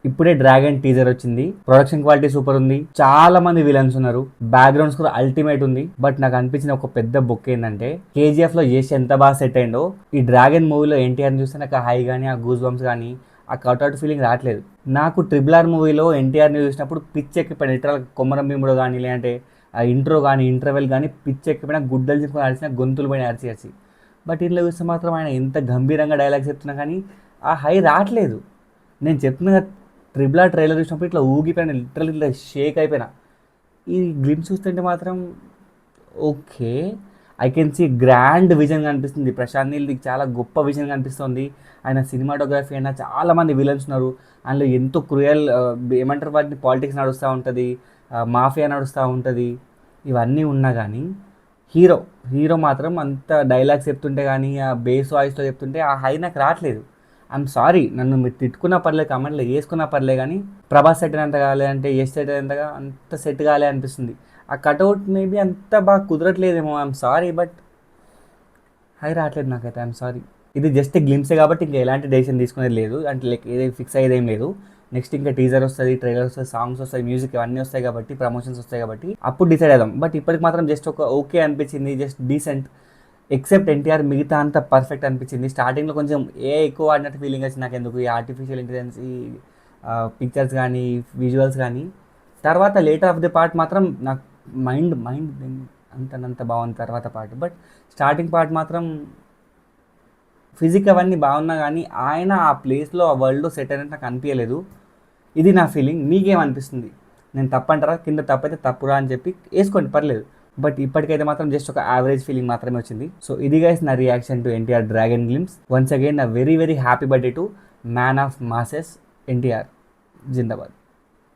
ఇప్పుడే dragon teaser వచ్చింది. Production quality super ఉంది, చాలా మంది విలన్స్ ఉన్నారు, బ్యాక్గ్రౌండ్ స్కోర్ అల్టిమేట్ ఉంది. బట్ నాకు అనిపించిన ఒక పెద్ద బొక్క ఏంటంటే కేజీఎఫ్ లో యష్ ఎంత బాగా సెట్ అయిందో ఈ డ్రాగన్ మూవీలో ఎన్టీఆర్ చూస్తే నాకు ఆ హై కానీ ఆ గూస్ బంప్స్ కానీ ఆ కట్అవుట్ ఫీలింగ్ రావట్లేదు. నాకు ట్రిబుల్ మూవీలో ఎన్టీఆర్ని చూసినప్పుడు పిచ్ ఎక్కిపోయిన లిటరల్ కొమరం భీముడు కానీ లేదంటే ఆ ఇంట్రో కానీ ఇంటర్వెల్ కానీ పిచ్ ఎక్కిపోయిన గుడ్డలు చెప్పుకొని అరిచిన గొంతులు పైన అరిచి బట్ ఇంట్లో చూస్తే మాత్రం ఆయన ఎంత గంభీరంగా డైలాగ్స్ చెప్తున్నా కానీ ఆ హై రావట్లేదు. నేను చెప్తున్నా ట్రిబుల్ ట్రైలర్ చూసినప్పుడు ఇట్లా ఊగిపోయిన లిటరల్ ఇట్లా షేక్ అయిపోయినా. ఈ గ్లిమ్స్ చూస్తుంటే మాత్రం okay, I can see grand vision కనిపిస్తుంది. ప్రశాంత్ నీల్ది చాలా గొప్ప విజన్ కనిపిస్తుంది. ఆయన సినిమాటోగ్రఫీ అయినా చాలామంది విలన్స్ ఉన్నారు. అందులో ఎంతో క్రూయల్ ఏమంటారు వాటిని పాలిటిక్స్ నడుస్తూ ఉంటుంది, మాఫియా నడుస్తూ ఉంటుంది. ఇవన్నీ ఉన్నా కానీ హీరో హీరో మాత్రం అంత డైలాగ్స్ చెప్తుంటే కానీ ఆ బేస్ వాయిస్తో చెప్తుంటే ఆ హై నాకు రావట్లేదు. ఐఎమ్ సారీ, నన్ను మీరు తిట్టుకున్నా పర్లేదు, కమెంట్లో వేసుకున్నా పర్లేదు, కానీ ప్రభాస్ సెట్ ఎంత కాలే అంటే ఎస్ సెట్ ఎంతగా అంత సెట్ కాలే అనిపిస్తుంది. ఆ కట్అవుట్ మేబీ అంత బాగా కుదరట్లేదేమో, ఐఎమ్ సారీ, బట్ హై రావట్లేదు నాకైతే, ఐఎమ్ సారీ. ఇది జస్ట్ గ్లిమ్సే కాబట్టి ఇంకా ఎలాంటి డెసిషన్ తీసుకునేది లేదు, అంటే లైక్ ఏదైతే ఫిక్స్ అయ్యేది ఏం లేదు. నెక్స్ట్ ఇంకా టీజర్ వస్తుంది, ట్రైలర్ వస్తుంది, సాంగ్స్ వస్తాయి, మ్యూజిక్ ఇవన్నీ వస్తాయి కాబట్టి, ప్రమోషన్స్ వస్తాయి కాబట్టి అప్పుడు డిసైడ్ అవుదాం. బట్ ఇప్పటికి మాత్రం జస్ట్ ఒక ఓకే అనిపించింది, జస్ట్ డీసెంట్. ఎక్సెప్ట్ ఎన్టీఆర్ మిగతా అంతా పర్ఫెక్ట్ అనిపించింది. స్టార్టింగ్లో కొంచెం ఎక్కువ ఆడినట్టు ఫీలింగ్ వచ్చింది నాకు, ఎందుకు ఈ ఆర్టిఫిషియల్ ఇంటెలిజెన్స్ ఈ పిక్చర్స్ కానీ విజువల్స్ కానీ. తర్వాత లేటర్ ఆఫ్ ది పార్ట్ మాత్రం నాకు మైండ్ మైండ్ అంత బాగుంది తర్వాత పార్ట్. బట్ స్టార్టింగ్ పార్ట్ మాత్రం ఫిజిక్ అవన్నీ బాగున్నా కానీ ఆయన ఆ ప్లేస్లో ఆ వరల్డ్లో సెట్ అయినట్టు నాకు అనిపించలేదు. ఇది నా ఫీలింగ్. మీకేమనిపిస్తుంది? నేను తప్పంటారా? కింద తప్పైతే తప్పురా అని చెప్పి వేసుకోండి, పర్లేదు. బట్ ఇప్పటికైతే మాత్రం జస్ట్ ఒక యావరేజ్ ఫీలింగ్ మాత్రమే వచ్చింది. సో ఇది గైస్ నా reaction to NTR dragon glimpse. Once again నా very very happy birthday to man of masses NTR. Zindabad.